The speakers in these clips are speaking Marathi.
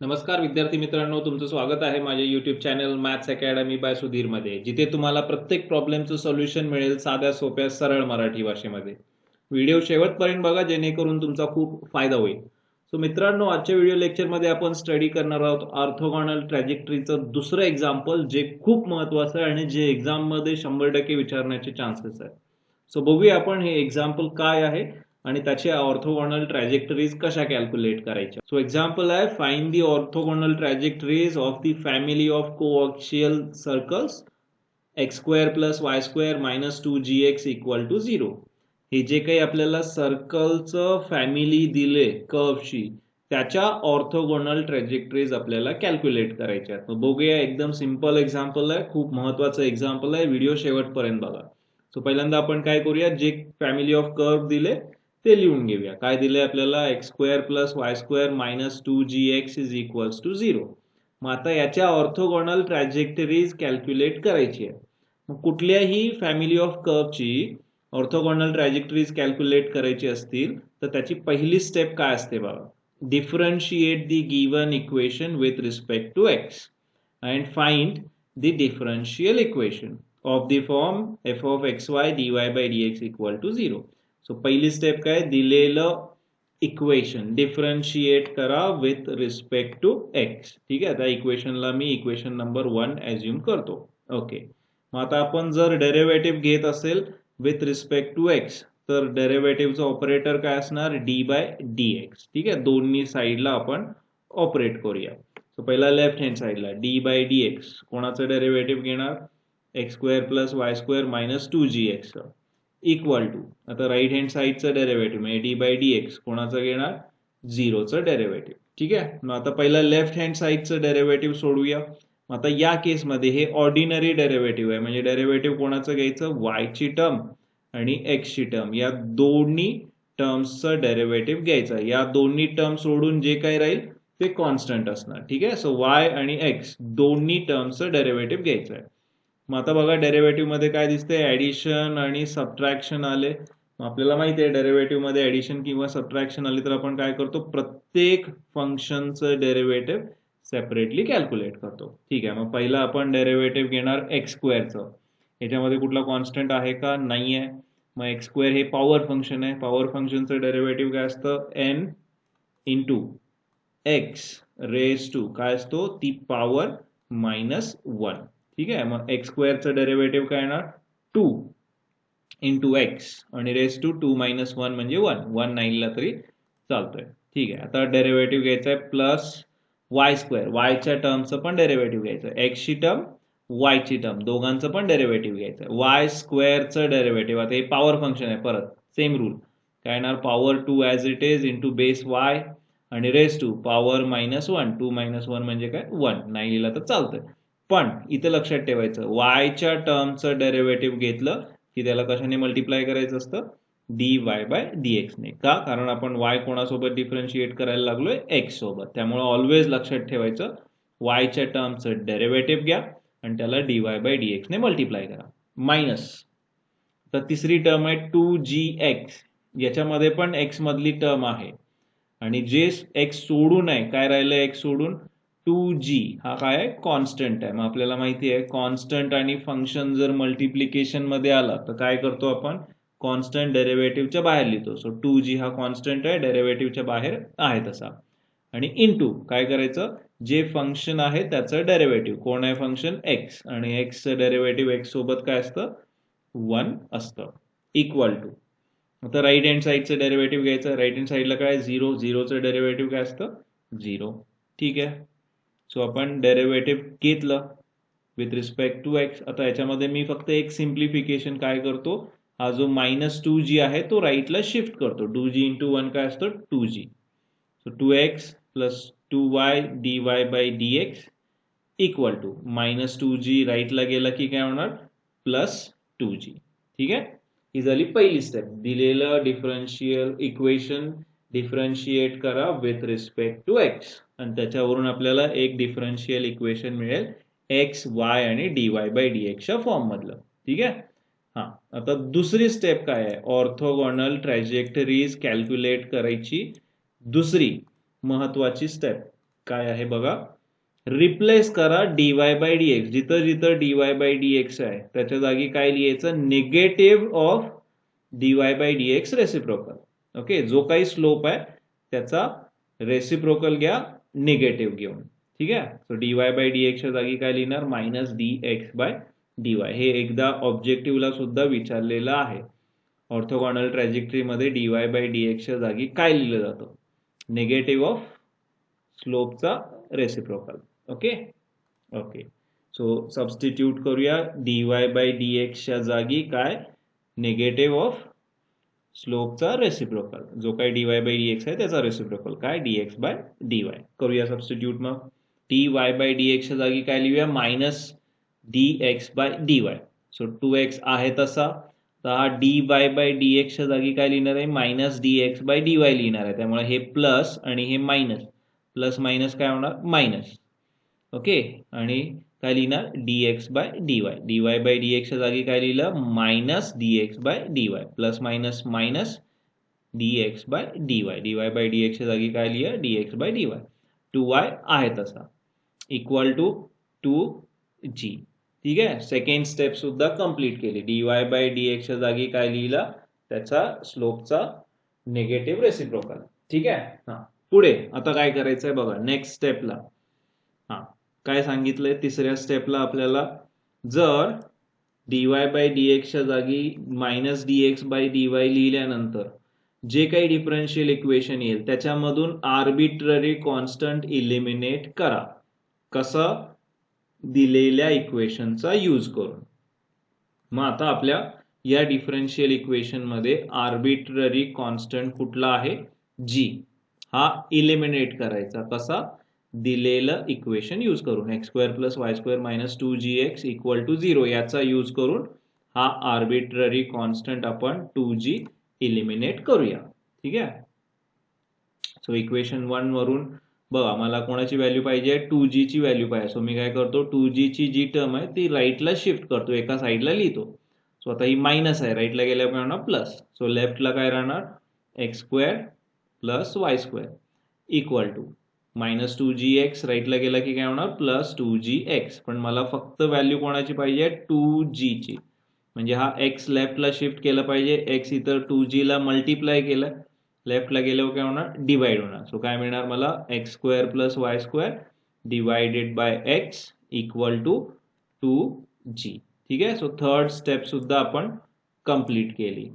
नमस्कार विद्यार्थी मित्रांनो, तुमचं स्वागत आहे माझ्या YouTube channel maths academy by Sudhir मध्ये, जिथे तुम्हाला प्रत्येक प्रॉब्लेमचं सोल्युशन मिळेल साध्या सोप्या सरळ मराठी भाषेमध्ये. व्हिडिओ शेवटपर्यंत बघा जेणेकरून तुमचा खूप फायदा होईल. सो मित्रांनो, आजच्या व्हिडिओ लेक्चरमध्ये आपण स्टडी करणार आहोत ऑर्थोगोनल ट्रॅजेक्टरीचं दुसरं एक्झाम्पल, जे खूप महत्त्वाचं आहे आणि जे एक्झाममध्ये 100% विचारण्याचे चान्सेस आहेत. सो बघूया आपण हे एक्झाम्पल काय आहे आणि त्याचे ऑर्थोगोनल ट्रॅजेक्टरीज कशा कॅल्क्युलेट करायच्या. सो एक्झाम्पल आहे, find the orthogonal trajectories of the family of coaxial circles x square plus y square minus 2gx equal to 0. हे जे काही आपल्याला सर्कलचं फॅमिली दिले कर्वची, त्याच्या ऑर्थोगोनल ट्रॅजेक्टरीज आपल्याला कॅल्क्युलेट करायच्या आहेत. बघूया, एकदम सिंपल एक्झाम्पल आहे, खूप महत्वाचं एक्झाम्पल आहे. व्हिडिओ शेवटपर्यंत बघा. सो पहिल्यांदा आपण काय करूया, जे फॅमिली ऑफ कर्व दिले ते लिहून घेऊया. काय दिले आपल्याला, x square plus y square minus 2gx is equals to 0. मग आता याच्या ऑर्थोगोनल ट्रॅजेक्टरीज कॅल्क्युलेट करायची आहे. मग कुठल्याही फॅमिली ऑफ कर्वची ऑर्थोगोनल ट्रॅजेक्टरीज कॅल्क्युलेट करायची असतील तर त्याची पहिली स्टेप काय असते बघा, differentiate the given equation with respect to x and find the differential equation of the form f of x y dy by dx equal to 0. So पहिली स्टेप काय, दिलेलं इक्वेशन डिफरन्शिएट करा विथ रिस्पेक्ट टू एक्स. ठीक आहे, त्या इक्वेशनला मी इक्वेशन नंबर 1 ॲज्युम करतो. ओके, मग आता आपण जर डेरिव्हेटिव्ह घेत असेल विथ रिस्पेक्ट टू एक्स तर डेरिव्हेटिव्हचा ऑपरेटर काय असणार, डी बाय डी एक्स. ठीक आहे, दोन्ही साईडला आपण ऑपरेट करूया. सो पहिला लेफ्ट हँड साईडला डी बाय डी एक्स, कोणाचं डेरिव्हेटिव्ह घेणार, x square plus y square minus 2gx equal to, आता राईट हँड साईडचं डेरिव्हेटिव्ह म्हणजे डी बाय डी एक्स, कोणाचं घेणार, झिरोचं डेरिव्हेटिव्ह. ठीक आहे, मग आता पहिला लेफ्ट हँड साईडचं डेरिव्हेटिव्ह सोडूया. आता या केसमध्ये हे ऑर्डिनरी डेरिव्हेटिव्ह आहे, म्हणजे डेरिव्हेटिव्ह कोणाचं घ्यायचं, वायची टर्म आणि एक्सची टर्म, या दोन्ही टर्म्सचं डेरिव्हेटिव्ह घ्यायचं. या दोन्ही टर्म सोडून जे काही राहील ते कॉन्स्टंट असणार. ठीक आहे, सो वाय आणि एक्स दोन्ही टर्म्सचं डेरिव्हेटिव्ह घ्यायचं आहे. मग आता बघा, डेरिव्हेटिव्ह मध्ये काय दिसते, ऍडिशन आणि सबट्रॅक्शन आले. मग आपल्याला माहिती आहे डेरिव्हेटिव्ह मध्ये ऍडिशन किंवा सबट्रॅक्शन आले तर आपण काय करतो, प्रत्येक फंक्शनचं डेरिव्हेटिव्ह सेपरेटली कॅल्क्युलेट करतो. ठीक आहे, मग पहिला आपण डेरिव्हेटिव्ह घेणार एक्स स्क्वेअरचं. याच्यामध्ये कुठला कॉन्स्टंट आहे का, नाही आहे. मग एक्स स्क्वेअर हे पॉवर फंक्शन आहे, पॉवर फंक्शनचं डेरिव्हेटिव्ह काय असतं, n into x raise to काय असतो, ती पॉवर मायनस 1. ठीक आहे, मग एक्स स्क्वेअरचं डेरिव्हेटिव्ह काय येणार, 2 इंटू एक्स आणि रेज टू 2 मायनस 1 म्हणजे 1 नाही लिहिला तरी चालतोय. ठीक आहे, आता डेरिव्हेटिव्ह घ्यायचा आहे प्लस वाय स्क्वेअर, वायच्या टर्मचं पण डेरिव्हेटिव्ह घ्यायचं आहे, एक्सची टर्म वायची टर्म दोघांचं पण डेरिव्हेटिव्ह घ्यायचं आहे. वाय स्क्वेअरचं डेरिव्हेटिव्ह, आता हे पॉवर फंक्शन आहे, परत सेम रूल काय येणार, power 2 as it is into base y आणि raise to power minus 1, 2 minus 1 म्हणजे काय 1 नाही लिहिला तर चालतंय. पण इथे लक्षात ठेवायचं, वायच्या टर्मचं डेरिव्हेटिव्ह घेतलं की त्याला कशाने मल्टिप्लाय करायचं असतं, डी वाय बाय डी एक्सने. का, कारण आपण वाय कोणासोबत डिफरन्शिएट करायला लागलोय, एक्स सोबत. त्यामुळे ऑलवेज लक्षात ठेवायचं, वायच्या टर्मचं डेरिव्हेटिव्ह घ्या आणि त्याला डी वाय बाय डी एक्सने मल्टिप्लाय करा. मायनस, तर तिसरी टर्म आहे 2gx, याच्यामध्ये पण एक्स मधली टर्म आहे आणि जे एक्स सोडून आहे, काय राहिलं एक्स सोडून, 2g हा काय आहे, कॉन्स्टंट आहे. मग आपल्याला माहिती आहे कॉन्स्टंट आणि फंक्शन जर मल्टिप्लिकेशन मध्ये आला तर काय करतो आपण, कॉन्स्टंट डेरिव्हेटिव्हच्या बाहेर लिहितो. सो 2g हा कॉन्स्टंट आहे, डेरिव्हेटिव्हच्या बाहेर आहे तसा. आणि इनटू काय करायचं, जे फंक्शन आहे त्याचं डेरिव्हेटिव्ह, कोण आहे फंक्शन, एक्स, आणि एक्सचं डेरिव्हेटिव्ह एक्स सोबत काय असतं, 1 असतं, इक्वल टू. आता राईट हँड साईडचं डेरिव्हेटिव्ह घ्यायचं, राईट हँड साईडला काय 0, झिरोचं डेरिव्हेटिव्ह काय असतं, 0. ठीक आहे, सो आपण डेरिव्हेटिव्ह घेतलं विथ रिस्पेक्ट टू एक्स. आता याच्यामध्ये मी फक्त एक सिम्प्लिफिकेशन काय करतो, हा जो मायनस 2g आहे तो राईटला शिफ्ट करतो. 2g इंटू 1 काय असतं, 2g. So 2x plus 2y dy by dx equal to minus 2g राईटला गेला की काय होणार, प्लस 2g. ठीक आहे, ही झाली पहिली स्टेप. दिलेलं डिफरन्शियल इक्वेशन डिफरन्शिएट करा विथ रिस्पेक्ट टू एक्स आणि त्याच्यावरून आपल्याला एक डिफरन्शियल इक्वेशन मिळेल एक्स वाय आणि डी वाय बाय डी एक्सच्या फॉर्म मधलं. ठीक आहे, हा. आता दुसरी स्टेप काय आहे, ऑर्थोगोनल ट्रॅजेक्टरीज कॅल्क्युलेट करायची दुसरी महत्वाची स्टेप. काय आहे बघा, रिप्लेस करा dy बाय dx. जिथं जिथं dy बाय dx आहे त्याच्या जागी काय लिहायचं, negative of dy by dx reciprocal. Okay, जो काही स्लोप आहे त्याचा रेसिप्रोकल घ्या निगेटिव्ह घेऊन. ठीक आहे, सो dy बाय dx च्या जागी काय लिहिणार, मायनस dx बाय dy. हे एकदा ऑब्जेक्टिव्हला सुद्धा विचारलेलं आहे. ऑर्थोगोनल ट्रॅजेक्टरी मध्ये dy बाय dx च्या जागी काय लिहिलं जातं, निगेटिव्ह ऑफ स्लोपचा reciprocal. Okay okay, so substitute करूया, dy बाय dx च्या जागी काय, निगेटिव्ह ऑफ स्लोपचा रेसिप्रोकल. जो काही dy बाय dx आहे त्याचा रेसिप्रोकल काय, dx बाय dy. करूया सबस्टिट्यूट. मग dy बाय dx च्या जागी काय लिहूया, minus dx by dy. So 2x आहे तसा, तर हा dy बाय dx च्या जागी काय लिहिणार आहे, मायनस dx बाय dy लिहिणार आहे. त्यामुळे हे प्लस आणि हे मायनस, प्लस मायनस काय होणार, मायनस. ओके, आणि काय लिहिणार, dx by dy. dy by dx च्या जागी काय लिहिलं, minus dx by dy. Plus minus minus dx by dy. dy by dx च्या जागी काय लिहिलं, dx बाय dy. 2y आहे तसा, इक्वल टू 2g. ठीक आहे, सेकंड स्टेप सुद्धा कंप्लीट केली. dy बाय dx च्या जागी काय लिहिला, त्याचा स्लोपचा निगेटिव्ह रेसिप्रोकल. ठीक आहे. हा, पुढे आता काय करायचंय बघा, नेक्स्ट स्टेपला. हा, काय सांगितलंय तिसऱ्या स्टेपला आपल्याला, जर dy बाय dx च्या जागी मायनस dx बाय dy लिहिल्यानंतर जे काही डिफरन्शियल इक्वेशन येईल त्याच्यामधून आर्बिट्ररी कॉन्स्टंट इलिमिनेट करा. कसं, दिलेल्या इक्वेशनचा यूज करून. मग आता आपल्या या डिफरन्शियल इक्वेशन मध्ये आर्बिट्ररी कॉन्स्टंट कुठला आहे, g. हा इलिमिनेट करायचा कसा, दिलेलं इक्वेशन यूज करून, x square plus y square minus 2gx equal to 0 याचा यूज करून हा आर्बिट्ररी कॉन्स्टंट आपण 2g इलिमिनेट करूया. ठीक आहे, सो इक्वेशन 1 वरून बघा, मला कोणाची व्हॅल्यू पाहिजे, 2g ची व्हॅल्यू पाहिजे. सो मी काय करतो, 2g ची जी टर्म आहे ती राईटला शिफ्ट करतो, एका साईडला लिहितो. सो आता ही मायनस आहे, राईटला गेल्यावर होणार प्लस. सो लेफ्टला काय राहणार, x square plus y square equal to minus 2gx. राईटला गेला की काय होणार, प्लस 2gx. पण मला फक्त व्हॅल्यू कोणाची पाहिजे, 2g ची. म्हणजे हा x लेफ्टला शिफ्ट केला पाहिजे, x इतर 2g ला मल्टिप्लाय केलं, लेफ्टला गेल्यावर काय होणार, डिवाइड होणार. सो काय मिळणार मला, x square plus y square divided by x equal to 2g. ठीक आहे, सो थर्ड स्टेप सुद्धा आपण कंप्लीट केली.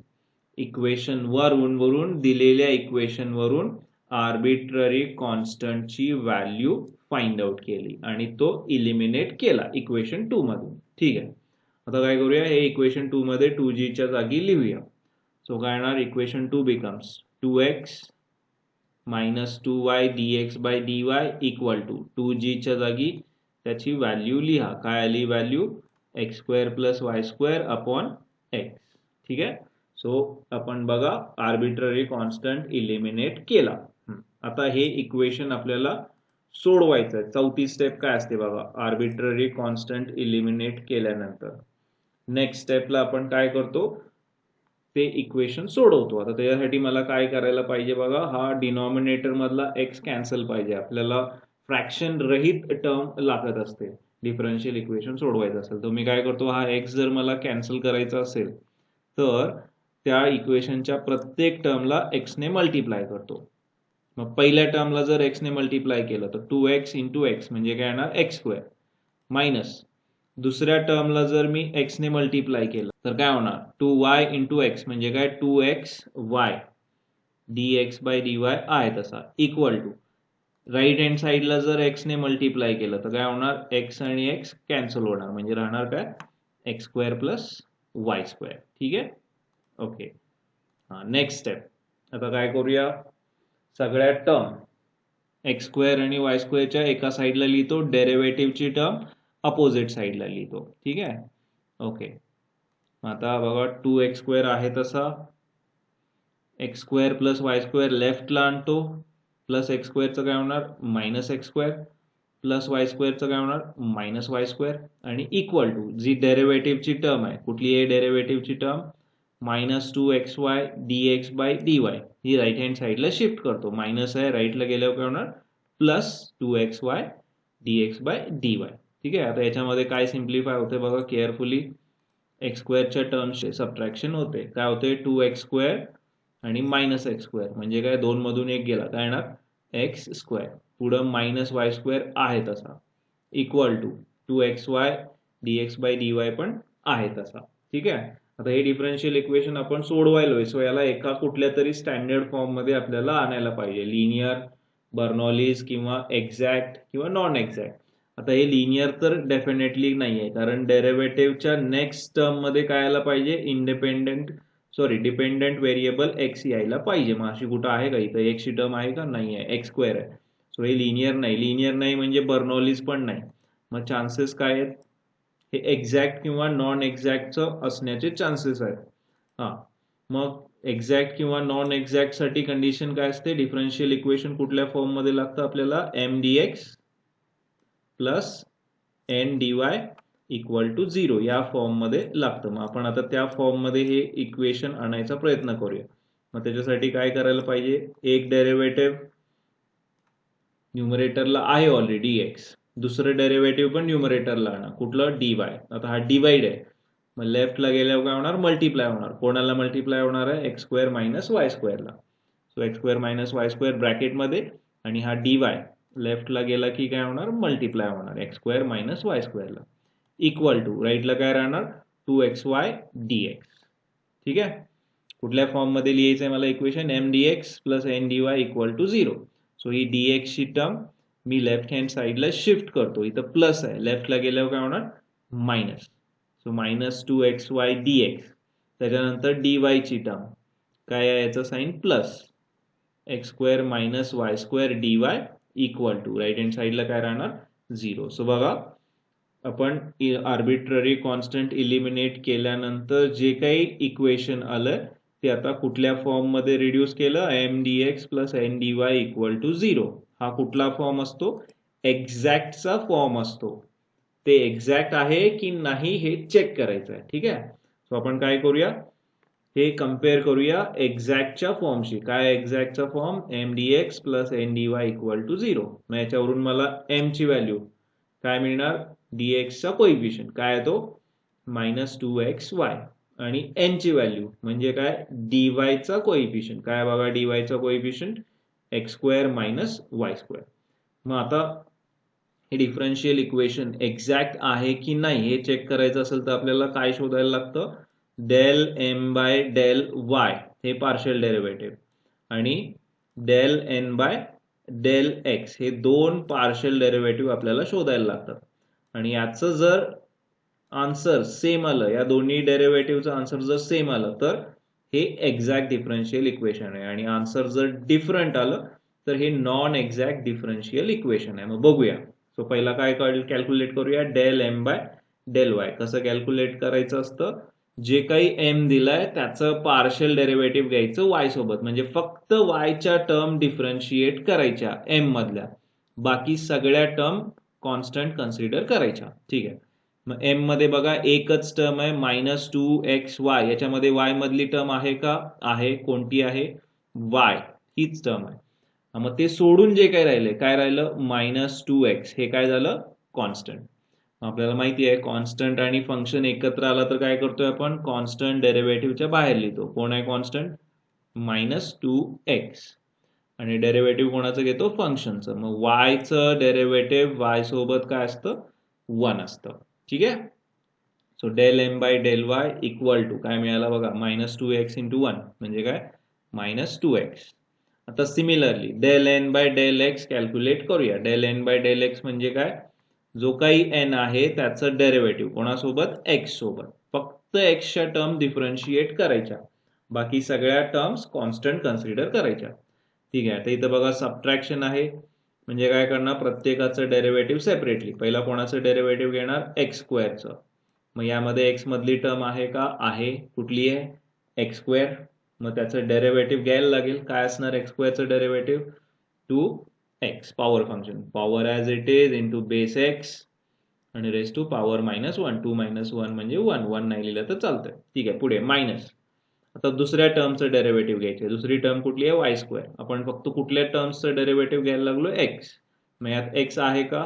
इक्वेशन वरून दिलेल्या इक्वेशन वरून आर्बिट्ररी कॉन्स्टंटची व्हॅल्यू फाइंड आउट केली आणि तो इलिमिनेट केला इक्वेशन 2 मधून. ठीक आहे, आता काय करूया, हे इक्वेशन 2 मध्ये 2g च्या जागी लिहूया. सो काय येणार, equation 2 becomes 2x minus 2y dx by dy equal to 2g च्या जागी त्याची व्हॅल्यू लिहा. काय आली value, x square plus y square upon x. ठीक आहे, सो आपण बघा आर्बिट्ररी कॉन्स्टंट इलिमिनेट केला. आता हे इक्वेशन आपल्याला सोडवायचं आहे. चौथी स्टेप काय असते बघा, आर्बिट्ररी कॉन्स्टंट इलिमिनेट केल्यानंतर नेक्स्ट स्टेपला आपण काय करतो, ते इक्वेशन सोडवतो. आता त्याच्यासाठी मला काय करायला पाहिजे बघा, हा डिनॉमिनेटर मधला x कॅन्सल पाहिजे. आपल्याला फ्रॅक्शन रहित टर्म लागत असते डिफरन्शियल इक्वेशन सोडवायचं असेल. तर मी काय करतो, हा x जर मला कॅन्सल करायचा असेल तर त्या इक्वेशनच्या प्रत्येक टर्मला x ने मल्टिप्लाय करतो. मग पहिल्या टर्मला जर x ने मल्टिप्लाय केलं तर 2x इंटू एक्स म्हणजे काय येणार, एक्स स्क्वेअर मायनस दुसऱ्या टर्मला जर मी x ने मल्टिप्लाय केलं तर काय होणार, 2y इंटू एक्स म्हणजे काय, 2xy dx बाय dy आहे तसा इक्वल टू राईट हँड साइडला जर x ने मल्टिप्लाय केलं तर काय होणार, x आणि x कॅन्सल होणार म्हणजे राहणार काय, x square plus y square. ठीक आहे, ओके. हा, नेक्स्ट स्टेप. आता काय करूया, सगळ्या टर्म एक्स स्क्वेअर आणि वाय स्क्वेअरच्या एका साइडला लिहितो, डेरिव्हेटिव्हची टर्म अपोजिट साइडला लिहितो. ठीक आहे, ओके. आता बघा 2x स्क्वेअर आहे तसा, x square plus y square लेफ्टला आणतो, प्लस एक्स स्क्वेअरचं काय होणार, minus x square plus y स्क्वेअरचं काय होणार, मायनस वाय स्क्वेअर आणि इक्वल टू जी डेरिव्हेटिव्हची टर्म आहे, कुठली आहे डेरिव्हेटिव्हची term, minus 2xy dx by dy ही राईट हँड साइडला शिफ्ट करतो. मायनस आहे, राईटला गेल्यावर काय होणार plus 2xy dx by dy. ठीक आहे. आता याच्यामध्ये काय सिम्प्लिफाय होते बघा केअरफुली. एक्स स्क्वेअरच्या टर्म्सचे सबट्रॅक्शन होते. काय होते 2x स्क्वेअर आणि मायनस एक्स स्क्वेअर म्हणजे काय 2 मधून 1 गेला काय येणार एक्स स्क्वेअर. पुढं मायनस वाय स्क्वेअर आहे तसा equal to 2xy dx by dy पण आहे तसा. ठीक आहे. आता हे डिफरन्शियल इक्वेशन आपण सोडवायलोय. सो याला एका कुठल्या तरी स्टँडर्ड फॉर्म मध्ये आपल्याला आणायला पाहिजे. लिनियर, बर्नॉलिस किंवा एक्झॅक्ट किंवा नॉन एक्झॅक्ट. आता हे लिनियर तर डेफिनेटली नाही आहे कारण डेरिव्हेटिव्हच्या नेक्स्ट टर्म मध्ये काय आला पाहिजे डिपेंडंट व्हेरिएबल एक्स यायला पाहिजे. मग अशी कुठं आहे का इथं एक्स ची टर्म आहे का नाही आहे एक्स स्क्वेअर आहे. सो हे लिनियर नाही म्हणजे बर्नॉलिस पण नाही. मग चान्सेस काय आहेत हे एक्झॅक्ट किंवा नॉन एक्झॅक्टचं असण्याचे चान्सेस आहेत. हा मग एक्झॅक्ट किंवा नॉन एक्झॅक्ट साठी कंडिशन काय असते डिफरन्शियल इक्वेशन कुठल्या फॉर्म मध्ये लागतं आपल्याला m d x plus N d y equal to 0 या फॉर्म मध्ये लागतं. मग आपण आता त्या फॉर्म मध्ये हे इक्वेशन आणायचा प्रयत्न करूया. मग त्याच्यासाठी काय करायला पाहिजे एक डेरिव्हेटिव्ह न्यूमरेटरला आहे ऑलरेडी एक्स. दुसरं डेरिव्हेटिव्ह पण न्यूमरेटरला आणा कुठलं dy. आता हा डिवाइड आहे मग लेफ्टला गेल्यावर काय होणार मल्टिप्लाय होणार. कोणाला मल्टिप्लाय होणार आहे एक्स स्क्वेअर मायनस वाय स्क्वेअरला. So x square minus y square ब्रॅकेटमध्ये आणि हा dy लेफ्टला गेला की काय होणार मल्टिप्लाय होणार एक्स स्क्वेअर मायनस वाय स्क्वेअरला इक्वल टू राईटला काय राहणार 2xy dx. ठीक आहे. कुठल्या फॉर्म मध्ये लिहायचं आहे मला equation m d x plus N d y equal to 0. So ही dx ची टर्म मी लेफ्ट हँड साइडला शिफ्ट करतो. इथं प्लस आहे लेफ्टला गेल्यावर काय होणार minus. So minus 2xy dx. त्याच्यानंतर dy ची टर्म काय आहे याचा sign plus x square minus y square dy equal to right hand साइडला काय राहणार 0. सो बघा आपण आर्बिट्ररी कॉन्स्टंट इलिमिनेट केल्यानंतर जे काही इक्वेशन आलं ते आता कुठल्या फॉर्म मध्ये रिड्यूस केलं m d x plus N d y equal to 0. हा कुठला फॉर्म असतो एक्झॅक्टचा फॉर्म असतो. ते एक्झॅक्ट आहे की नाही हे चेक करायचं आहे. ठीक आहे. सो आपण काय करूया हे कम्पेअर करूया एक्झॅक्टच्या फॉर्मशी. काय एक्झॅक्टचा form M d x plus N d y equal to 0. मग याच्यावरून मला एम ची व्हॅल्यू काय मिळणार dx चा कोइफिशियंट काय आहे तो मायनस 2xy आणि n ची व्हॅल्यू म्हणजे काय dy चा कोइफिशियंट काय बघा dy चा coefficient x square minus y square. मग आता हे डिफरन्शियल इक्वेशन एक्झॅक्ट आहे की नाही हे चेक करायचं असेल तर आपल्याला काय शोधायला लागतं del M by del y हे पार्शियल डेरिव्हेटिव्ह आणि del N by del x हे दोन पार्शियल डेरिव्हेटिव्ह आपल्याला शोधायला लागतात. आणि याचं जर आन्सर सेम आलं या दोन्ही डेरिव्हेटिव्हचं आन्सर जर सेम आलं तर हे एक्झॅक्ट डिफरन्शियल इक्वेशन आहे. आणि आन्सर जर डिफरंट आलं तर हे नॉन एक्झॅक्ट डिफरन्शियल इक्वेशन आहे. मग बघूया. सो पहिला काय कॅल्क्युलेट करूया del M by del y. कसं कॅल्क्युलेट करायचं असतं जे काही एम दिलाय त्याचं पार्शियल डेरिव्हेटिव्ह घ्यायचं वाय सोबत म्हणजे फक्त वायच्या टर्म डिफरन्शिएट करायच्या एम मधल्या बाकी सगळ्या टर्म कॉन्स्टंट कन्सिडर करायच्या. ठीक आहे. मग एम मध्ये बघा एकच टर्म आहे मायनस 2xy याच्यामध्ये वाय मधली टर्म आहे का आहे कोणती आहे वाय हीच टर्म आहे. मग ते सोडून जे काही राहिले काय राहिलं मायनस 2x हे काय झालं कॉन्स्टंट. आपल्याला माहिती आहे कॉन्स्टंट आणि फंक्शन एकत्र आला तर काय करतोय आपण कॉन्स्टंट डेरिव्हेटिव्हच्या बाहेर लिहितो. कोण आहे कॉन्स्टंट मायनस 2x आणि डेरिव्हेटिव्ह कोणाचं घेतो फंक्शनचं. मग वायचं डेरिव्हेटिव्ह वाय सोबत काय असतं 1 असतं. ठीक आहे. So del M by del y equal to काय मिळाला बघा मायनस 2x इंटू 1 म्हणजे काय मायनस 2x. आता similarly del N by del x calculate करूया. Del N by del x म्हणजे काय जो काही एन आहे त्याचं डेरिव्हेटिव्ह कोणासोबत एक्स सोबत फक्त एक्सच्या टर्म डिफरन्शिएट करायच्या बाकी सगळ्या टर्म्स कॉन्स्टंट कन्सिडर करायच्या. ठीक आहे. तर इथं बघा सबट्रॅक्शन आहे म्हणजे काय करणार प्रत्येकाचं डेरिव्हेटिव्ह सेपरेटली. पहिला कोणाचं डेरिव्हेटिव्ह घेणार एक्स स्क्वेअरचं. मग यामध्ये एक्स मधली टर्म आहे का आहे कुठली आहे एक्स स्क्वेअर. मग त्याचं डेरिव्हेटिव्ह घ्यायला लागेल काय असणार एक्स स्क्वेअरचं derivative 2x power function power as it is into base x आणि raise to power minus 1 2 minus 1 म्हणजे 1 नाही लिहिलं तर चालतंय. ठीक आहे. पुढे मायनस आता दुसऱ्या टर्मचं डेरिव्हेटिव्ह घ्यायचे. दुसरी टर्म कुठली आहे वाय स्क्वेअर. आपण फक्त कुठल्या टर्म्सचं डेरिव्हेटिव्ह घ्यायला लागलो एक्स. मग यात एक्स आहे का?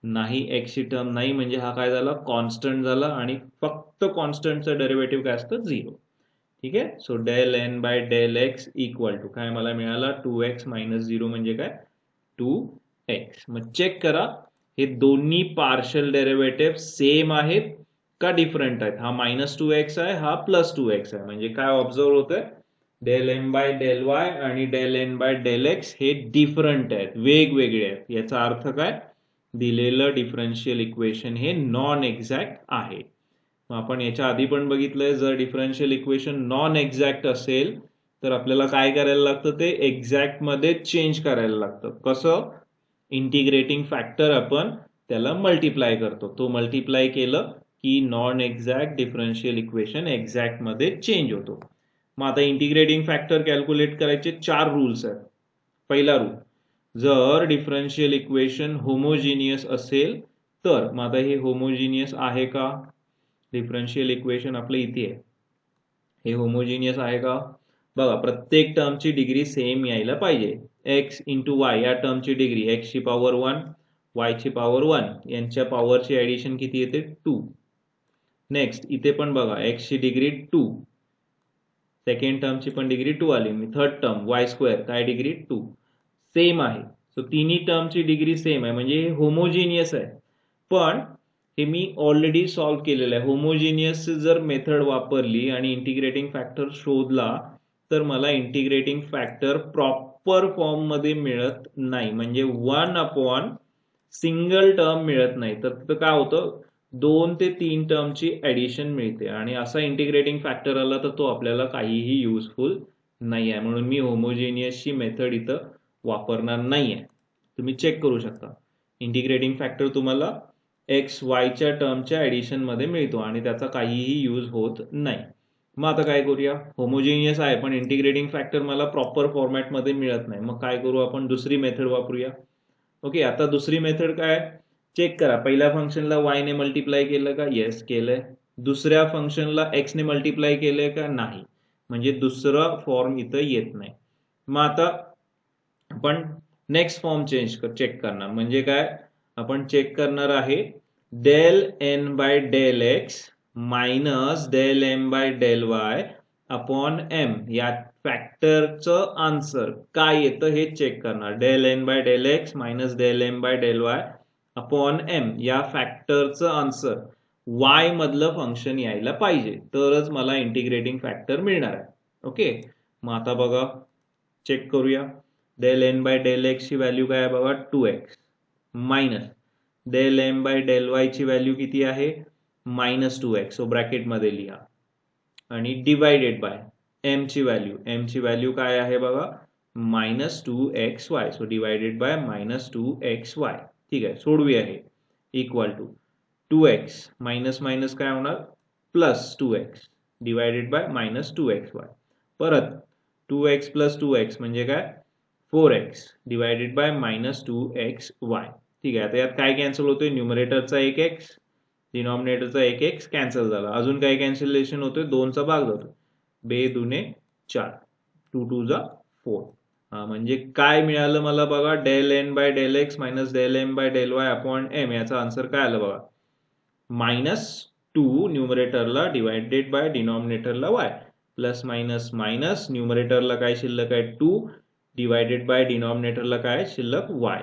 नाही, एक्सची टर्म नाही, म्हणजे हा काय झाला? कॉन्स्टंट झाला आणि फक्त कॉन्स्टंटचं डेरिव्हेटिव्ह काय असतं? 0. ठीक आहे. So del N by del x equal to काय मला मिळाला? 2x मायनस 0 म्हणजे काय? 2x. मग चेक करा हे दोन्ही पार्शियल डेरिव्हेटिव्ह सेम आहेत का डिफरंट आहेत? हा -2x आहे, हा +2x आहे. म्हणजे काय ऑब्झर्व होतंय? Del M by del y आणि del N by del x हे डिफरंट आहेत, वेगवेगळे आहेत. याचा अर्थ काय? दिलेलं डिफरन्शियल इक्वेशन हे नॉन एक्झॅक्ट आहे. आपण याच्या आधी पण बघितलंय, जर डिफरन्शियल इक्वेशन नॉन एक्झॅक्ट असेल तर आपल्याला काय करायला लागतं? ते एक्झॅक्ट मध्ये चेंज करायला लागतं. कसं? इंटिग्रेटिंग फॅक्टर आपण त्याला मल्टिप्लाय करतो. तो मल्टिप्लाय केलं की non exact differential equation exact मध्ये चेंज होतो. मग आता इंटिग्रेटिंग फॅक्टर कॅल्क्युलेट करायचे 4 रूल्स आहेत. पहिला रूल, जर डिफरन्शियल इक्वेशन होमोजिनियस असेल तर. मग आता हे होमोजिनियस आहे का? डिफरन्शियल इक्वेशन आपलं इथे आहे, हे होमोजिनियस आहे का? बघा, प्रत्येक टर्मची डिग्री सेम यायला पाहिजे. एक्स इंटू वाय या टर्मची डिग्री, एक्स ची पॉवर 1 वाय ची पॉवर 1 यांच्या पॉवरची ऍडिशन किती येते? 2. नेक्स्ट इथे पण बघा, एक्स ची डिग्री 2, सेकंड टर्मची पण डिग्री 2 आली. मी थर्ड टर्म वाय स्क्वेअर काय डिग्री 2 सेम आहे. सो तिन्ही टर्मची डिग्री सेम आहे, म्हणजे हे होमोजिनियस आहे. पण हे मी ऑलरेडी सॉल्व्ह केलेलं आहे. होमोजिनियस जर मेथड वापरली आणि इंटिग्रेटिंग फॅक्टर शोधला तर मला इंटिग्रेटिंग फॅक्टर प्रॉपर फॉर्म मध्ये मिळत नाही, म्हणजे 1 अपॉन सिंगल टर्म मिळत नाही. तर तिथं काय होतं? 2 ते 3 टर्मची ऍडिशन मिळते आणि असा इंटिग्रेटिंग फॅक्टर आला तर तो आपल्याला काहीही युजफुल नाही आहे. म्हणून मी होमोजिनियसची मेथड इथं वापरणार नाहीये. तुम्ही चेक करू शकता, इंटिग्रेटिंग फॅक्टर तुम्हाला एक्स वायच्या टर्मच्या ऍडिशन मध्ये मिळतो आणि त्याचा काहीही यूज होत नाही. मग आता काय करूया? होमोजिनियस आहे पण इंटिग्रेटिंग फॅक्टर मला प्रॉपर फॉर्मॅट मध्ये मिळत नाही. मग काय करू आपण? दुसरी मेथड वापरूया. ओके, आता दुसरी मेथड काय? चेक करा, पहिल्या फंक्शनला वाय ने मल्टिप्लाय केलं का? येस केलंय. दुसऱ्या फंक्शनला एक्स ने मल्टिप्लाय केलंय का? नाही. म्हणजे दुसरा फॉर्म इथं येत नाही. मग आता आपण नेक्स्ट फॉर्म चेक करणार. म्हणजे काय? आपण चेक करणार आहे del N by del x minus del M by del y upon m या फॅक्टरचं आन्सर काय येतं हे चेक करणार. Del N by del x minus del M by del y upon m या फॅक्टरचं आन्सर वाय मधलं फंक्शन यायला पाहिजे, तरच मला इंटिग्रेटिंग फॅक्टर मिळणार आहे. ओके, मग आता बघा, चेक करूया. Del N by del x ची व्हॅल्यू काय आहे बघा? 2x minus del M by del y ची व्हॅल्यू किती आहे? -2x. सो ब्रॅकेट मध्ये लिहा आणि डिवायडेड बाय एम ची व्हॅल्यू काय आहे बघा? -2xy. So divided by -2xy. ठीक आहे, सोडूया हे. Equal to 2x minus minus काय होणार? +2x divided by -2xy. परत 2x + 2x म्हणजे काय? 4x divided by -2xy. ठीक आहे, आता यात काय कॅन्सल होतोय? न्यूमरेटरचा 1x, डिनॉमिनेटरचा 1x कॅन्सल झाला. अजून काय कॅन्सलेशन होतोय? 2 चा भाग जातोय. 2 दुने 4, 2 2 जा 4. म्हणजे काय मिळालं मला बघा? Del N by del x minus del M by del y upon M. याचा आन्सर काय आलं बघा? -2 न्यूमरेटरला डिवायडेड बाय डिनॉमिनेटरला y प्लस मायनस मायनस न्यूमरेटरला काय शिल्लक आहे? 2 डिवायडेड बाय डिनॉमिनेटरला काय शिल्लक? y.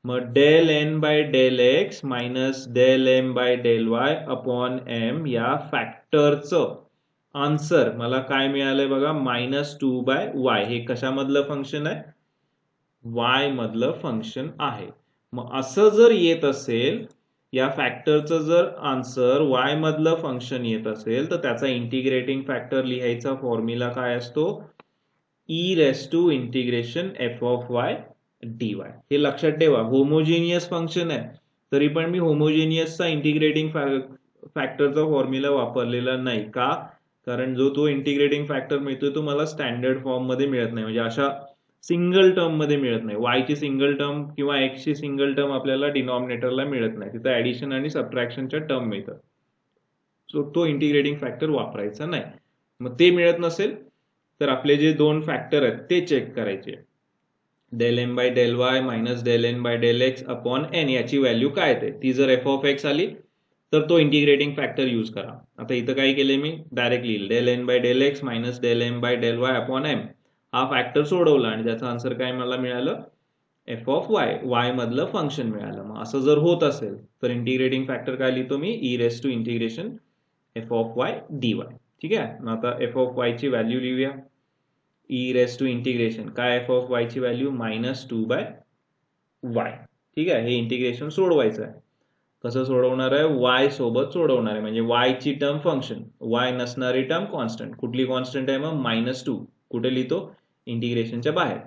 मग del N by del x minus del M by del y upon m या फॅक्टरचं आन्सर मला काय मिळालंय बघा? -2/y. हे कशामधलं फंक्शन आहे? y मधलं फंक्शन आहे. मग असं जर येत असेल, या फॅक्टरचं जर आन्सर y मधलं फंक्शन येत असेल तर त्याचा इंटिग्रेटिंग फॅक्टर लिहायचा फॉर्म्युला काय असतो? e⁻∫ f(y) dy. हे लक्षात ठेवा. होमोजिनियस फंक्शन आहे तरी पण मी होमोजिनियसचा इंटिग्रेटिंग फॅक्टरचा फॉर्म्युला वापरलेला नाही. का? कारण जो तो इंटिग्रेटिंग फॅक्टर मिळतोय तो मला स्टँडर्ड फॉर्म मध्ये मिळत नाही, म्हणजे अशा सिंगल टर्म मध्ये मिळत नाही. y ची सिंगल टर्म किंवा x ची सिंगल टर्म आपल्याला डिनॉमिनेटरला मिळत नाही. तिथं ऍडिशन आणि सबट्रॅक्शनच्या टर्म मिळतात. सो तो इंटिग्रेटिंग फॅक्टर वापरायचा नाही. मग ते मिळत नसेल तर आपले जे दोन फॅक्टर आहेत ते चेक करायचे. Del M by del y minus del N by del x upon n याची व्हॅल्यू काय येते ती जर एफ ऑफ एक्स आली तर तो इंटिग्रेटिंग फॅक्टर यूज करा. आता इथं काय केले मी डायरेक्ट लिहिलं del N by del x minus del M by del y upon m. हा फॅक्टर सोडवला आणि त्याचा आन्सर काय मला मिळालं एफ ऑफ वाय, वाय मधलं फंक्शन मिळालं. मग असं जर होत असेल तर इंटिग्रेटिंग फॅक्टर काय लिहितो मी e raise to integration f of y d y. ठीक आहे. मग आता एफ ऑफ वाय ची व्हॅल्यू लिहूया. ई रेस टू इंटिग्रेशन काय एफ ऑफ वाय ची व्हॅल्यू -2/y. ठीक आहे. हे इंटिग्रेशन सोडवायचं आहे. कसं सोडवणार आहे वाय सोबत सोडवणार आहे म्हणजे वाय ची टर्म फंक्शन, वाय नसणारी टर्म कॉन्स्टंट. कुठली कॉन्स्टंट आहे मग -2. कुठे लिहितो इंटिग्रेशनच्या बाहेर.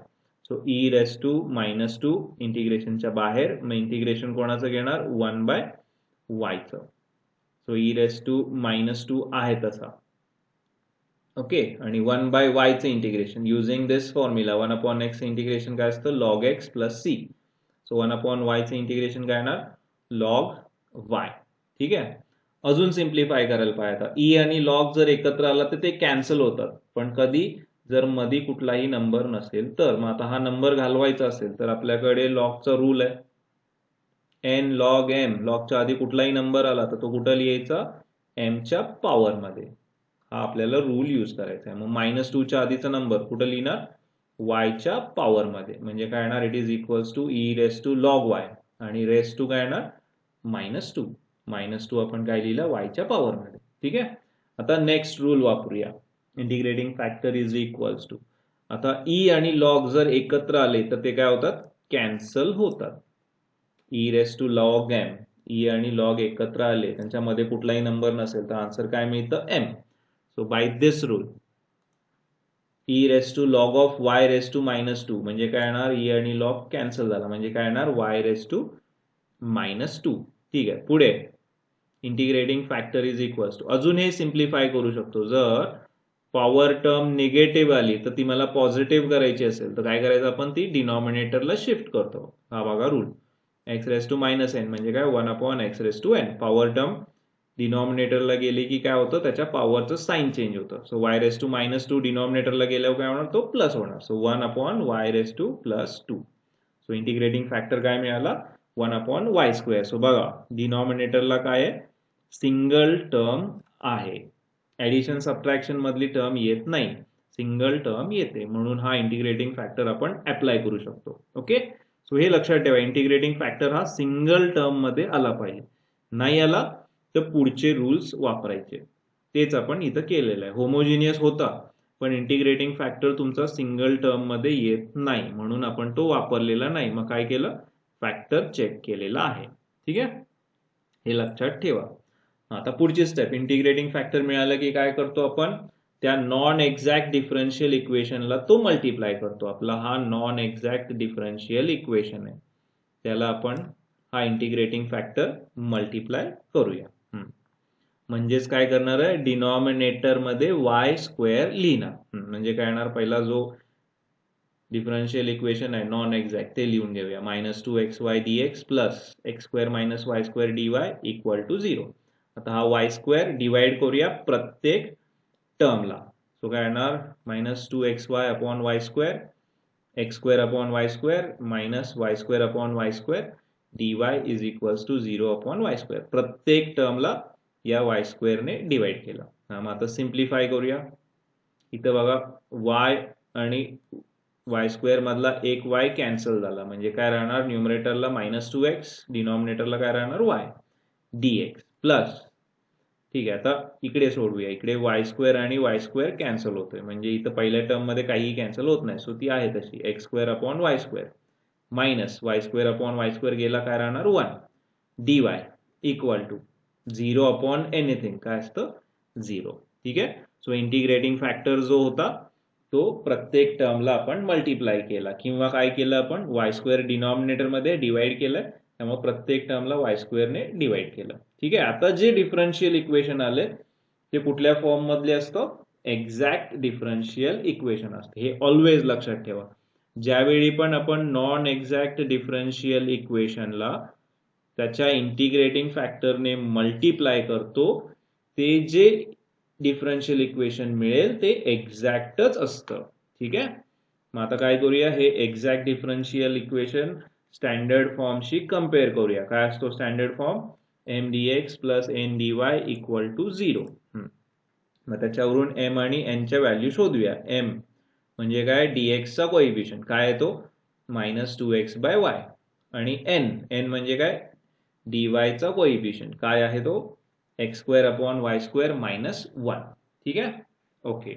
सो ई रेस टू -2 इंटिग्रेशनच्या बाहेर. मग इंटिग्रेशन कोणाचं घेणार 1/y चं. सो ई रेस टू -2 आहे तसा. ओके. आणि 1/y चं integration using this formula 1/x integration काय असतं log x plus c. So 1/y चं इंटिग्रेशन काय येणार लॉग वाय. ठीक आहे. अजून सिम्प्लिफाय करायला पाहिजे. आता ई आणि लॉग जर एकत्र आला तर ते कॅन्सल होतात. पण कधी जर मध्ये कुठलाही नंबर नसेल तर. मग आता हा नंबर घालवायचा असेल तर आपल्याकडे लॉगचा रूल आहे एन लॉग एम. लॉगच्या आधी कुठलाही नंबर आला तर तो कुठं लिहायचा एमच्या पॉवर मध्ये. हा आपल्याला रूल यूज करायचा आहे. मग -2च्या आधीचा नंबर कुठं लिहिणार वायच्या पॉवर मध्ये. म्हणजे काय येणार it is equals to e raise to log y आणि रेस टू काय येणार -2. -2 आपण काय लिहिलं वायच्या पॉवर मध्ये. ठीक आहे. आता नेक्स्ट रूल वापरूया. Integrating factor is equals to. आता ई आणि लॉग जर एकत्र आले तर ते काय होतात कॅन्सल होतात. E raise to log m. E आणि लॉग एकत्र आले त्यांच्यामध्ये कुठलाही नंबर नसेल तर आन्सर काय मिळतं m. So by this rule e raise to log of y raise to -2 म्हणजे काय येणार ई आणि लॉग कॅन्सल झाला म्हणजे काय येणार वाय रेस टू -2. ठीक आहे. पुढे integrating factor is equals to. अजून हे सिम्प्लिफाय करू शकतो. जर पॉवर टर्म निगेटिव्ह आली तर ती मला पॉझिटिव्ह करायची असेल तर काय करायचं आपण ती डिनॉमिनेटरला शिफ्ट करतो. हा बघा rule x raise to -n म्हणजे काय 1/x raise to n. Power term डिनॉमिनेटरला गेली की काय होतं त्याच्या पॉवरचं साइन चेंज होतं. सो y रेस टू -2 डिनॉमिनेटरला गेल्यावर काय होणार तो प्लस होणार. So 1/y raise to +2. So integrating factor काय मिळाला 1/y². सो बघा डिनॉमिनेटरला काय आहे सिंगल टर्म आहे. ऍडिशन सबट्रॅक्शन मधली टर्म येत नाही सिंगल टर्म येते म्हणून हा इंटिग्रेटिंग फॅक्टर आपण अप्लाय करू शकतो. ओके. सो हे लक्षात ठेवा इंटिग्रेटिंग फॅक्टर हा सिंगल टर्म मध्ये आला पाहिजे. नाही आला तर पुढचे रूल्स वापरायचे. तेच आपण इथं केलेलं आहे. होमोजिनियस होता पण इंटिग्रेटिंग फॅक्टर तुमचा सिंगल टर्म मध्ये येत नाही म्हणून आपण तो वापरलेला नाही. मग काय केलं फॅक्टर चेक केलेला आहे. ठीक आहे. हे लक्षात ठेवा. आता पुढची स्टेप इंटिग्रेटिंग फॅक्टर मिळालं की काय करतो आपण त्या नॉन एक्झॅक्ट डिफरन्शियल इक्वेशनला तो मल्टिप्लाय करतो. आपला हा नॉन एक्झॅक्ट डिफरन्शियल इक्वेशन आहे त्याला आपण हा इंटिग्रेटिंग फॅक्टर मल्टिप्लाय करूया. म्हणजेच काय करणार आहे डिनॉमिनेटर मध्ये y² लिहिणार. म्हणजे काय येणार पहिला जो डिफरन्शियल इक्वेशन आहे नॉन एक्झॅक्ट ते लिहून घेऊया -2xy dx plus x² - y² dy equal to 0. आता हा y² डिवाइड करूया प्रत्येक टर्मला. सो काय येणार -2xy upon y² x² upon y² y² upon y² dy is equals to 0 upon y². प्रत्येक टर्मला या y² ने डिवाइड केला. मग आता सिम्प्लिफाय करूया. इथं बघा y आणि y² मधला एक y कॅन्सल झाला म्हणजे काय राहणार न्यूमरेटरला -2x डिनॉमिनेटरला काय राहणार y dx प्लस. ठीक आहे. आता इकडे सोडूया. इकडे y² आणि y² कॅन्सल होतोय म्हणजे इथं पहिल्या टर्म मध्ये काहीही कॅन्सल होत नाही. सो ती आहे तशी x² upon y² minus y² upon y² गेला काय राहणार 1 dy equal to 0 upon anything काय असतं 0. ठीक आहे. सो इंटिग्रेटिंग फॅक्टर जो होता तो प्रत्येक टर्मला आपण मल्टिप्लाय केला किंवा काय केलं आपण y² डिनॉमिनेटर मध्ये डिवाइड केलंय त्यामुळे प्रत्येक टर्मला y² ने डिवाइड केलं. ठीक आहे. आता जे डिफरन्शियल इक्वेशन आले ते कुठल्या फॉर्म मधले असतं एक्झॅक्ट डिफरन्शियल इक्वेशन असते. हे ऑलवेज लक्षात ठेवा. ज्यावेळी पण आपण नॉन एक्झॅक्ट डिफरन्शियल इक्वेशनला त्याच्या इंटिग्रेटिंग फॅक्टरने मल्टिप्लाय करतो ते जे डिफरन्शियल इक्वेशन मिळेल ते एक्झॅक्टच असतं. ठीक आहे. मग आता काय करूया, हे एक्झॅक्ट डिफरन्शियल इक्वेशन स्टँडर्ड फॉर्मशी कम्पेअर करूया. काय असतो standard form? M d x plus N d y equal to 0. मग त्याच्यावरून एम आणि एनच्या व्हॅल्यू शोधूया. एम म्हणजे काय? डीएक्सचा कोइफिशियंट काय येतो? -2x/y. आणि एन म्हणजे काय? dy चा कोइफिशियंट काय आहे तो? x² -1. ठीक आहे, ओके.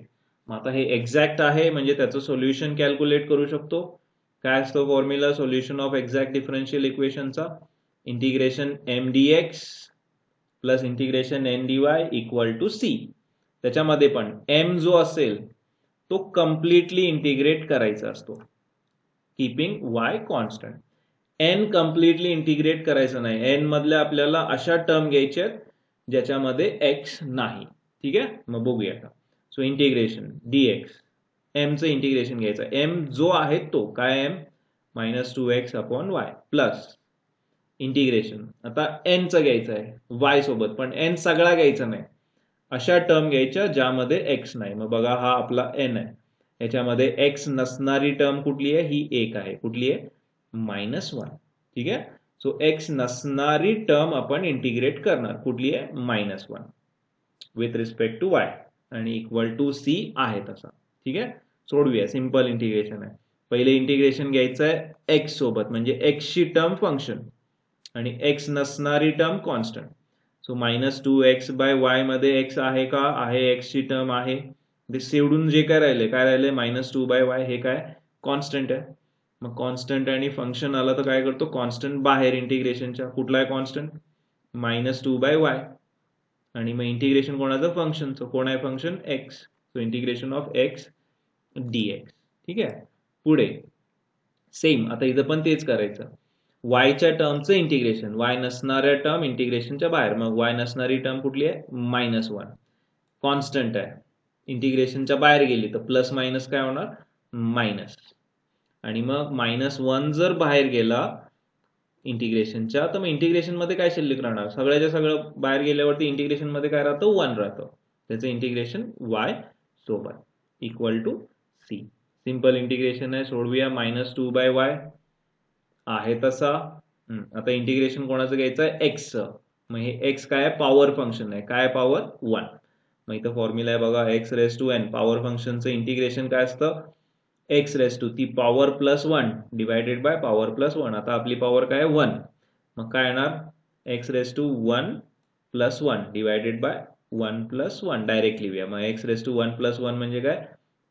मग आता हे एक्झॅक्ट आहे म्हणजे त्याचं सोल्युशन कॅल्क्युलेट करू शकतो. काय असतो formula solution of exact differential इक्वेशनचा? Integration M d x plus integration N d y equal to c. त्याच्यामध्ये पण एम जो असेल तो कम्प्लिटली इंटिग्रेट करायचा असतो, keeping Y constant. N completely integrate करायचं नाही. एन मधल्या आपल्याला अशा टर्म घ्यायच्या ज्याच्यामध्ये एक्स नाही. ठीक आहे, मग बघूया आता. सो इंटिग्रेशन डीएक्स, एमचं इंटिग्रेशन घ्यायचं. एम जो आहे तो काय? एम -2x/y प्लस इंटिग्रेशन आता एनचं घ्यायचं आहे वाय सोबत, पण एन सगळा घ्यायचा नाही. अशा टर्म घ्यायच्या ज्यामध्ये एक्स नाही. मग बघा हा आपला एन आहे, याच्यामध्ये एक्स नसणारी टर्म कुठली आहे? ही एक आहे. कुठली आहे? -1. ठीक आहे, सो एक्स नसणारी टर्म आपण इंटिग्रेट करणार. कुठली आहे? -1 विथ रिस्पेक्ट टू वाय आणि इक्वल टू सी आहे तसा. ठीक आहे, सोडूया. सिंपल इंटिग्रेशन आहे. पहिले इंटिग्रेशन घ्यायचं आहे एक्स सोबत, म्हणजे एक्सची टर्म फंक्शन आणि एक्स नसणारी टर्म कॉन्स्टंट. सो -2x/y मध्ये एक्स आहे का? आहे, एक्सची टर्म आहे. ते सोडून जे काय राहिले -2/y हे काय? कॉन्स्टंट आहे. मग कॉन्स्टंट आणि फंक्शन आला तर काय करतो? कॉन्स्टंट बाहेर इंटिग्रेशनच्या. कुठला आहे कॉन्स्टंट? -2/y. आणि मग इंटिग्रेशन कोणाचं? फंक्शनचं. कोण आहे function? X. So integration of X DX. ठीक आहे, पुढे सेम आता इथं पण तेच करायचं. वायच्या टर्मचं इंटिग्रेशन, वाय नसणाऱ्या टर्म इंटिग्रेशनच्या बाहेर. मग वाय नसणारी टर्म कुठली आहे? -1 कॉन्स्टंट आहे. इंटिग्रेशनच्या बाहेर गेली तर प्लस मायनस काय होणार? मायनस. आणि मग -1 जर बाहेर गेला इंटिग्रेशनच्या तर मग इंटिग्रेशन मध्ये काय शिल्लक राहणार? सगळ्याच्या सगळं बाहेर गेल्यावरती इंटिग्रेशन मध्ये काय राहतं? 1 राहतं. त्याचं इंटिग्रेशन वाय सोबत equal to C. Simple integration आहे, सोडवूया. -2/y आहे तसा. आता इंटिग्रेशन कोणाचं घ्यायचं आहे? एक्सचं. मग हे एक्स काय आहे? पॉवर फंक्शन आहे. काय? पॉवर 1. मग इथं फॉर्म्युला आहे बघा, x⁻n. पॉवर फंक्शनचं इंटिग्रेशन काय असतं? x⁻, ती पॉवर +1 डिवायडेड बाय पॉवर +1. आता आपली पॉवर काय? 1. मग काय येणार? x⁻1 + 1 डिवायडेड बाय 1 + 1 डायरेक्ट लिहूया. मग x⁻1 + 1 म्हणजे काय?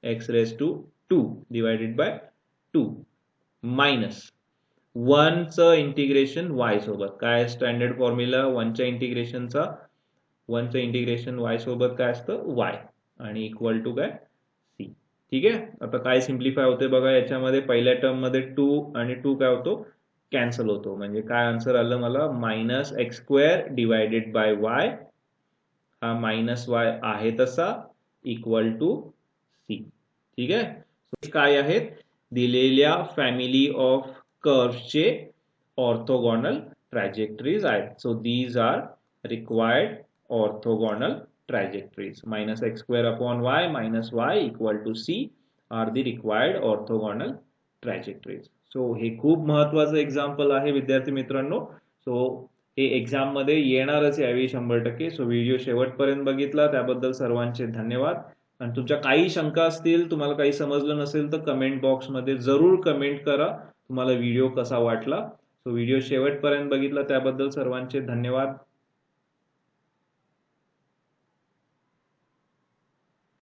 x⁻2 डिवायडेड बाय 2 मायनस 1चं इंटिग्रेशन y सोबत. काय स्टँडर्ड फॉर्म्युला 1च्या इंटिग्रेशनचा? 1चं इंटिग्रेशन y सोबत काय असतं? y आणि इक्वल टू काय? c. ठीक आहे, आता काय सिम्प्लिफाय होते बघा याच्यामध्ये. पहिल्या टर्म मध्ये 2 आणि 2 काय होतो? कॅन्सल होतो. म्हणजे काय आन्सर आलं मला? -x² divided by y. हा -y आहे तसा इक्वल टू c. ठीक आहे, काय आहेत? दिलेल्या फॅमिली ऑफ कर्व्हचे ऑर्थोगोनल ट्रॅजेक्टरीज आहेत. So these are required orthogonal trajectories. -x² y equal to c are the required orthogonal trajectories. So हे खूप महत्वाचं एक्झाम्पल आहे विद्यार्थी मित्रांनो. सो हे एक्झाम मध्ये येणारच यावेळी 100%. सो व्हिडिओ शेवटपर्यंत बघितला त्याबद्दल सर्वांचे धन्यवाद. आणि तुमच्या काही शंका असतील, तुम्हाला काही समजलं नसेल तर कमेंट बॉक्समध्ये जरूर कमेंट करा तुम्हाला व्हिडिओ कसा वाटला. सो व्हिडिओ शेवटपर्यंत बघितला त्याबद्दल सर्वांचे धन्यवाद.